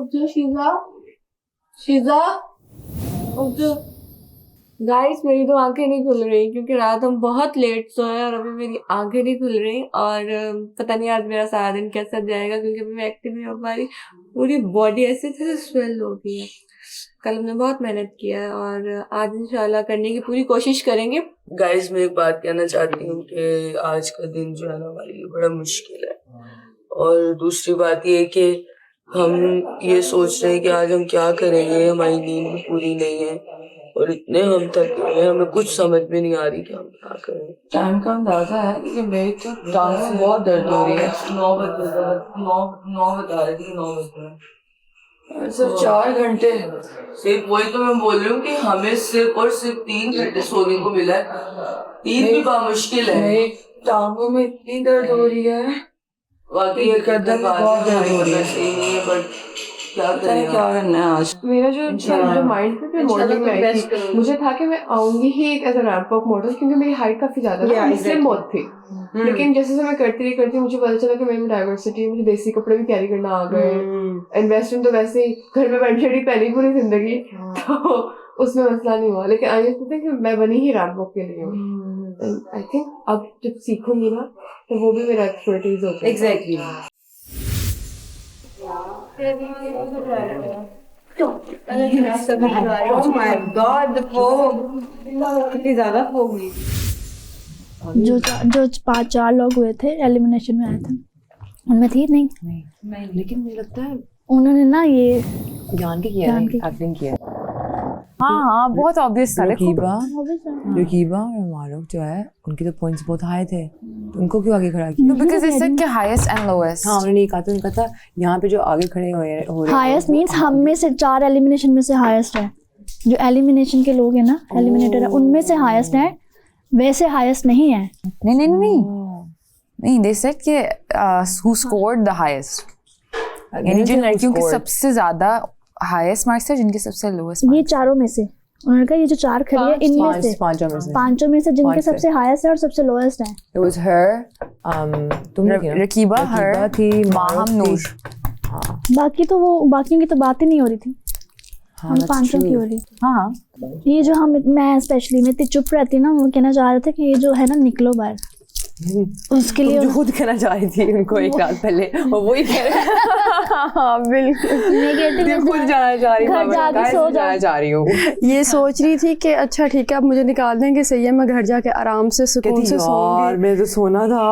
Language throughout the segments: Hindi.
उठ जाओ शीजा, शीजा उठ जाओ। गाइस मेरी तो आंखें नहीं खुल रही क्योंकि रात हम बहुत लेट सोए और अभी मेरी आंखें नहीं खुल रही और पता नहीं आज मेरा सारा दिन कैसा जाएगा क्योंकि अभी मैं एक्टिव नहीं हो पा रही। पूरी बॉडी ऐसे से स्वेल हो गई है। कल हमने बहुत मेहनत किया है और आज इंशाल्लाह करने की पूरी कोशिश करेंगे। गाइस मैं एक बात कहना चाहती हूँ कि आज का दिन जो है ना हमारे लिए बड़ा मुश्किल है और दूसरी बात ये कि हम ये सोच रहे हैं कि आज हम क्या करेंगे, हमारी नींद भी पूरी नहीं है और इतने हम थके हुए हैं, हमें कुछ समझ में नहीं आ रही कि हम क्या करें। टाइम का अंदाजा है कि मेरी तो टांग में बहुत दर्द हो रही है। 9 बता रहे थे 9 बजे सिर्फ 4 घंटे। सिर्फ वही तो मैं बोल रही हूँ कि हमें सिर्फ और सिर्फ 3 घंटे सोने को मिला है। 3 भी मुश्किल है। मेरी टांगों में इतनी दर्द हो रही है, बाकी गर्दन में बहुत दर्द हो रही है। बट क्या पता नहीं क्या करना है आज। मेरा जो माइंड था मॉर्निंग में आई थी, मुझे था कि मैं आऊंगी ही एक ऐसा रैंप अप मॉडल क्योंकि मेरी हाइट काफी ज्यादा थी, स्लिम बहुत थी। लेकिन जैसे मैं करती मुझे पता चला कि मेरे में डाइवर्सिटी है, मुझे देसी कपड़े भी कैरी करना आ गए एंड वेस्टर्न तो वैसे ही घर में पैंट शर्ट ही पहनी पूरी जिंदगी, तो उसमें मसला नहीं हुआ। लेकिन आई थिंक कि मैं बनी ही रैंप अप के लिए हूँ। आई थिंक अब जब सीखूंगी ना तो वो भी मेरा एक्सपर्टीज होता है। Exactly. Oh my God, the fog! कितनी ज़्यादा fog हुई। जो 4 लोग हुए थे एलिमिनेशन में आए थे उनमें थी नहीं, लेकिन मुझे लगता है उन्होंने ना ये जान के किया है, एक्टिंग किया है। हाँ बहुत ऑब्वियस था। रकीबा और मारूफ जो है उनके तो पॉइंट्स बहुत हाई थे, तो उनको क्यों आगे खड़ा किया? बिकॉज़ दे सेड कि हाईएस्ट एंड लोएस्ट। हाँ उन्होंने कहा, तो उन्होंने कहा था यहाँ पे जो आगे खड़े हो रहे हाईएस्ट मींस हम में से 4 एलिमिनेशन में से हाईएस्ट है। जो एलिमिनेशन के लोग हैं ना, एलिमिनेटर है, उनमें से हाईएस्ट है, वैसे हाईएस्ट नहीं है। नहीं, दे सेड कि हु स्कोर्ड द हाईएस्ट, यानी जिन लड़कियों के सबसे ज्यादा हाईएस्ट मार्क्स थे, जिनके सबसे लोएस्ट। ये चारों में से उन्होंने कहा ये जो 4 खड़ी है इनमें से पांचों में से जिनके सबसे हाईएस्ट है और सबसे लोएस्ट है। It was her, रकीबा, हर थी, माहम, नूर। बाकी तो वो बाकियों की तो बात ही नहीं हो रही थी, हम 5 की हो रही। हाँ ये जो मैं स्पेशली मैं इतनी चुप रहती ना, वो कहना चाह रहे थे कि ये जो है ना निकलो बाहर, उसके लिए जो खुद कहना चाह रही थी उनको एक रात पहले, और वही कह रहे। हाँ बिल्कुल, खुद जाना चाह रही, घर जाके सो जाना चाह रही हूँ। ये सोच रही थी कि अच्छा ठीक है अब मुझे निकाल देंगे, सही है मैं घर जाके आराम से सुकून से सोऊंगी। मेरे तो सोना था।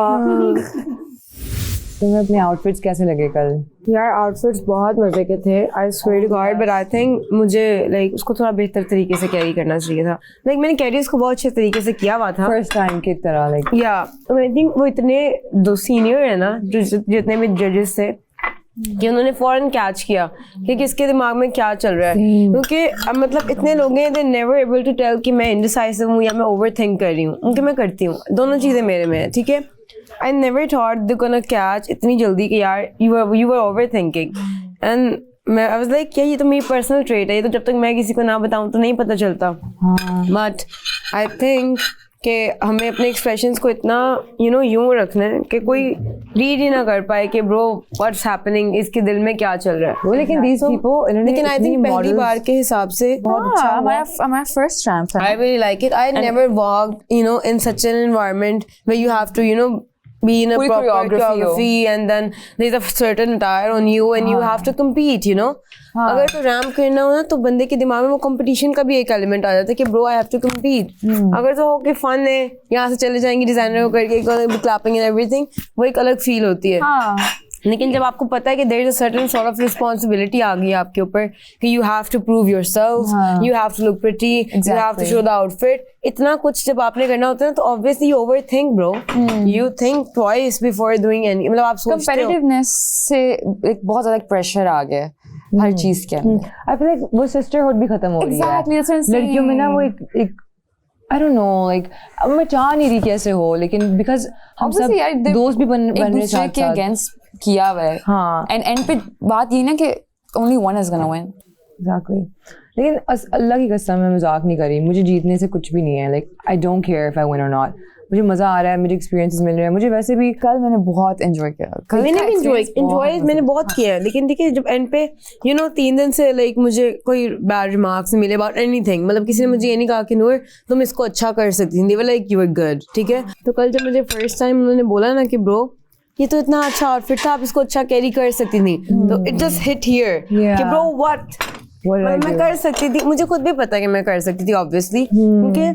तुम्हें अपने आउटफिट्स कैसे लगे कल? यार आउटफिट्स बहुत मजे के थे, I swear to God, but I think मुझे लाइक उसको थोड़ा बेहतर तरीके से कैरी करना चाहिए था। लाइक मैंने कैरी उसको बहुत अच्छे तरीके से किया हुआ था फर्स्ट टाइम की तरह, लाइक या आई थिंक वो इतने 2 सीनियर है ना जो जितने भी जजेस थे कि उन्होंने फौरन कैच किया कि किसके दिमाग में क्या चल रहा है, क्योंकि मतलब इतने लोग हैं they never able to tell कि मैं इंडिसाइसिव हूँ या मैं ओवर थिंक कर रही हूँ, क्योंकि मैं करती हूँ, दोनों चीज़ें मेरे में है, ठीक है। I never thought they're gonna catch इतनी जल्दी कि यार you were overthinking, and I was like ये तो मेरी पर्सनल ट्रेट है, ये तो जब तक मैं किसी को ना बताऊँ तो नहीं पता चलता। But I think कि हमें अपने एक्सप्रेशंस को इतना यूं रखना है कि कोई रीड ही ना कर पाए कि ब्रो व्हाट्स हैपनिंग, इसके दिल में क्या चल रहा है। लेकिन these people, लेकिन आई थिंक पहली बार के हिसाब से बहुत अच्छा हुआ। हमारा फर्स्ट रैंप था। I really like it. I never walked in such an environment where you have to be in a proper choreography and then there's a certain attire on you and you have to compete, अगर तो रैम्प करना हो ना तो बंदे के दिमाग में वो कंपटीशन का भी एक एलिमेंट आ जाता है कि bro I have to compete. अगर तो हो के फन है, यहाँ से चले जाएंगे डिजाइनर को करके क्लैपिंग एंड एवरीथिंग, वो एक अलग फील होती है। लेकिन जब आपको पता है कि there is a certain sort of responsibility आ गई आपके ऊपर कि you have to prove yourself, you have to look pretty, you have to show the outfit, इतना कुछ जब आपने करना होता है ना तो obviously you overthink bro, you think twice before doing any, मतलब आप सोचते हो। कंपेटिटिवनेस से एक बहुत ज्यादा प्रेशर आ गया हर चीज के अंदर। आई फील लाइक वो सिस्टरहुड भी खत्म हो रही है लड़कियों में ना, वो एक I don't know, like अब मैं चाह नहीं रही कैसे हो, लेकिन बिकॉज हम सब दोस्त भी बन रहे साथ के अगेंस्ट किया हुआ है। हाँ, एंड पे बात ये ना कि only one is gonna win. Exactly. लेकिन अल्लाह की कसम मैं मजाक नहीं कर रही, मुझे जीतने से कुछ भी नहीं है, like I don't care if I win or not, मुझे मजा आ रहा है, मुझे एक्सपीरियंसेस मिल रहे हैं, मुझे वैसे भी कल मैंने बहुत एंजॉय किया। मैंने भी एंजॉय मैंने बहुत किया है, लेकिन देखिए जब एंड पे 3 दिन से लाइक मुझे कोई बैड रिमार्क्स मिले अबाउट एनीथिंग, मतलब किसी ने मुझे ये नहीं कहा कि नूर तुम इसको अच्छा कर सकती थी, लाइक यू आर गुड, ठीक है। तो कल जब मुझे फर्स्ट टाइम उन्होंने बोला ना कि ब्रो ये तो इतना अच्छा आउटफिट था, आप इसको अच्छा कैरी कर सकती थी, तो इट जस्ट हिट हियर कि ब्रो व्हाट मैं कर सकती थी। मुझे खुद भी पता है कि मैं कर सकती थी ऑब्वियसली, क्योंकि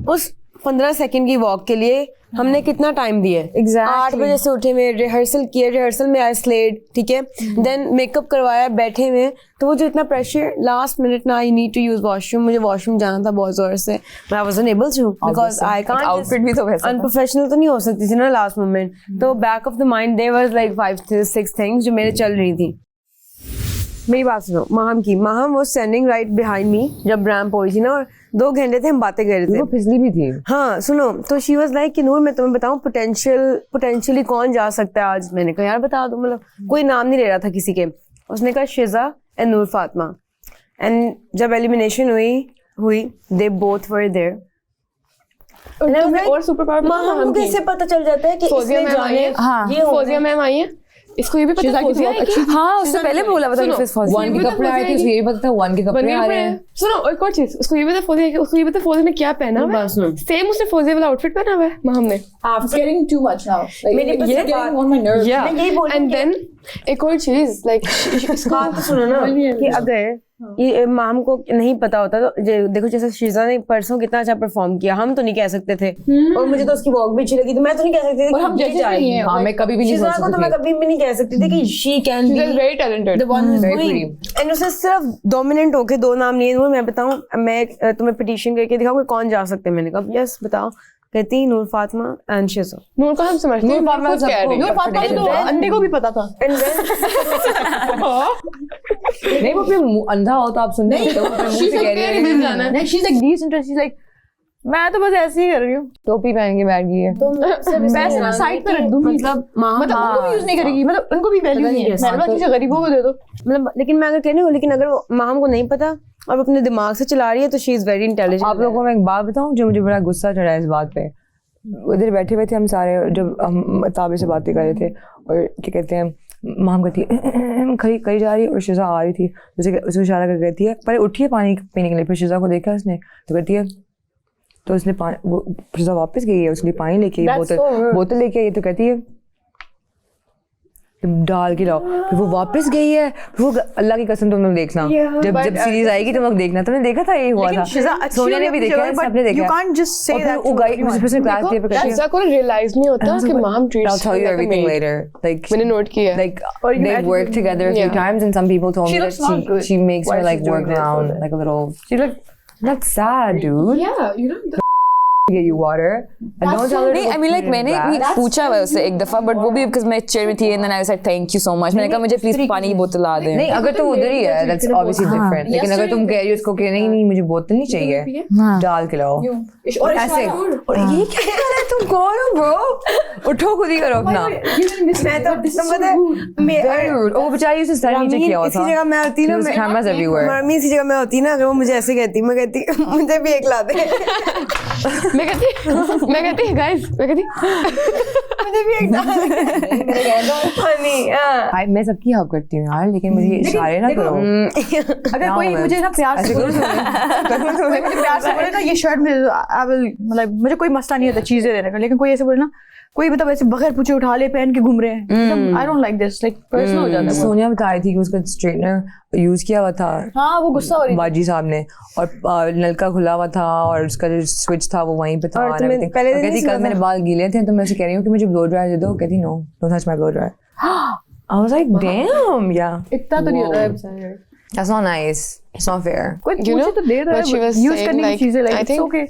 उस 15 सेकंड की वॉक के लिए हमने कितना टाइम दिया। Exactly. 8 बजे से उठे में रिहर्सल किए, रिहर्सल में आई स्लेड, ठीक है, देन मेकअप करवाया बैठे में, तो वो जो इतना प्रेशर लास्ट मिनट ना I need to use washroom, मुझे वॉशरूम जाना था बहुत जोर से, मैं wasn't able to because I can't, outfit भी तो वैसा अनप्रोफेशनल तो नहीं हो सकती थी ना लास्ट मोमेंट। तो back of the mind there was like 5-6 things जो मेरे चल रही थी। मेरी बात सुनो, माहम वो स्टैंडिंग राइट बिहाइंड मी जब रैंप हुई थी ना, और 2 घंटे थे हम बातें कर रहे थे, वो फिसली भी थी। हाँ सुनो, तो शी वाज लाइक कि नूर मैं तुम्हें बताऊं पोटेंशियली कौन जा सकता है आज। मैंने कहा यार बता दो, मतलब कोई नाम नहीं ले रहा था किसी के। उसने कहा शिजा एंड नूर फातिमा, एंड जब एलिमिनेशन हुई दे बोथ वर देयर। और सुपर पावर माहम को कैसे पता चल जाता है कि इसने जाने ये फौजिया मैम आई है, इसको ये भी पता है फौजिया है क्या? हाँ उससे पहले बोला पता कि फौजिया 1 के कपड़े आए थे, उसको ये भी पता था 1 के कपड़े आ रहे हैं। सुनो एक और चीज, उसको ये भी पता फौजिया है, उसको ये भी पता फौजिया ने क्या पहना हुआ है, सेम उसने फौजिया वाला आउटफिट पहना हुआ है माहम ने। It's getting too much now. Like, मेरे it's getting on my nerves. Yeah. यही बोल एंड देन एक और चीज लाइक बात तो सुनो ना कि अगर ये माम को नहीं पता होता तो देखो जैसे शीजा ने परसों कितना अच्छा परफॉर्म किया, हम तो नहीं कह सकते थे, और मुझे तो उसकी वॉक भी अच्छी लगी, तो मैं तो नहीं कह सकती थी और हम जजेस नहीं हैं। हाँ मैं कभी भी नहीं शीजा सोच को तो मैं सकती कभी भी नहीं कह सकती थी कि she can be very talented the one who's Very doing, and उसने सिर्फ डोमिनेंट होके 2 नाम लिए। नूर मैं बताऊं, मैं तुम्हें पिटीशन करके दिखाऊंगा कौन जा सकते हैं। मैंने कहा यस बताओ, कहती नूर फातिमा एंड शिजा। नूर को हम समझते हैं, नूर फातिमा खुद कह रही है। नूर फातिमा को तो अंडे को भी पता था। एंड देन नहीं, वो अपने अंधा हो तो आप सुन नहीं, तो अपने मुंह से कह रही है जाना है। नहीं, she's like decent. She's like, मैं तो बस ऐसे ही कर रही हूँ। टोपी पहन के बैठ गई है। पैसे ना साइड पे रख दूंगी। मतलब उनको भी यूज नहीं करेगी, मतलब उनको भी वैल्यू नहीं है। मेहरबान कीजिए गरीबों को दे दो। मतलब लेकिन मैं अगर कह रही हूँ, लेकिन अगर वो माहम को नहीं पता और अपने दिमाग से चला रही है तो शी इज वेरी इंटेलिजेंट। आप लोगों को मैं एक बात बताऊं जो मुझे बड़ा गुस्सा चढ़ा है इस बात पे। उधर बैठे हुए थे हम सारे, जब हम ताबे से बातें कर रहे थे, और क्या कहते हैं माम कहती है कहीं जा रही है, और शिजा आ रही थी, जैसे उसको इशारा कर कहती है पहले उठिए पानी पीने के लिए। फिर शिजा को देखा उसने तो कहती है, तो उसने वो शिजा वापस गई है, उसके लिए पानी लेके बोतल लेके आई, तो कहती है डाल के लाओ। फिर वो वापस गई है। वो अल्लाह की कसम तुम लोग देखना, जब सीरीज आएगी तुम लोग देखना। तुमने देखा था ये हुआ था, सोनिया ने भी देखा है, सबने देखा है। You can't just say that. वो गई उसने क्लास दिया पे ऐसा कोई रियलाइज नहीं होता कि माम treats I'll tell you everything later. Like मैंने नोट किया। like they work together a few times, and some people told me that she makes her like work around like a little. She's like, that's sad, dude. Yeah, you know Get you water and don't tell her. नहीं, I mean like मैंने भी पूछा हुआ उससे एक दफा, बट वो भी because मैं चेयर में थी, and then I was like thank you so much. मैंने कहा मुझे प्लीज पानी की बोतल ला दें। नहीं, अगर तो उधर ही है that's obviously different. लेकिन अगर तुम कह रही हो उसको कि नहीं मुझे बोतल नहीं चाहिए, डाल के लाओ और ऐसे। और ये क्या कर रहा है, तुम कौन हो ब्रो? उठो खुद ही करो अपना। मैं तो तुम पता है Very rude. वो बेचारी उसने सर नीचे किया हुआ था। इसी जगह मैं होती ना, There was cameras everywhere. Mummy इसी जगह मैं होती ना, अगर वो मुझे ऐसे कहती, मैं कहती मुझे भी एक ला दे। मैं कहती गाइस, मैं कहती मुझे भी एक ला दे। मैं सबकी हेल्प करती हूँ यार, लेकिन मुझे इशारे ना करो। अगर कोई मुझे ना प्यार से बोले, मुझे प्यार से बोले ना ये शर्ट में आई विल, मतलब मुझे कोई मसला नहीं होता चीजें देने का, लेकिन कोई ऐसे बोले ना, कोई मतलब ऐसे बगैर पूछे उठा ले पहन के घूम रहे हैं, I don't like this, like personal हो जाता है। सोनिया बता रही थी कि उसका स्ट्रेटनर यूज किया हुआ था, हाँ वो गुस्सा हो रही बाजी साहब ने, और नलका खुला हुआ था और उसका जो स्विच था वो वहीं पे था। और तुम्हें पहले दिन कहती कल मैंने बाल गीले थे तो मैं उसे कह रही हूँ कि मुझे ब्लो ड्रायर दे दो, कहती no don't touch my blow dryer. I was like damn, yeah, इतना तो नहीं होता है, that's not nice, it's not fair. कोई you know पूछे तो दे दो, but she was use saying करने की like चीजें I लाइक think ओके।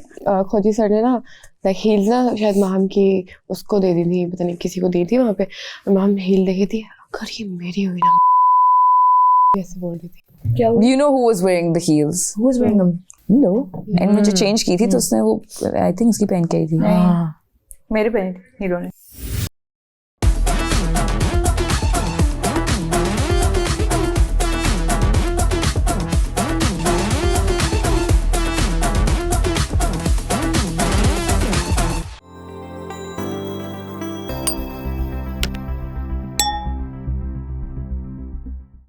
खोजी सर ने ना लाइक हील्स ना शायद माम की उसको दे दी थी, पता नहीं किसी को दी थी वहाँ पे, और माम हील देखी थी, अगर ये मेरी हुई ना ऐसे बोल रही थी। You know who was wearing the heels? Who was wearing them? No. And मुझे चेंज की थी तो उसने वो I think उसकी पहन के आई थी। मेरे पे हीरो ने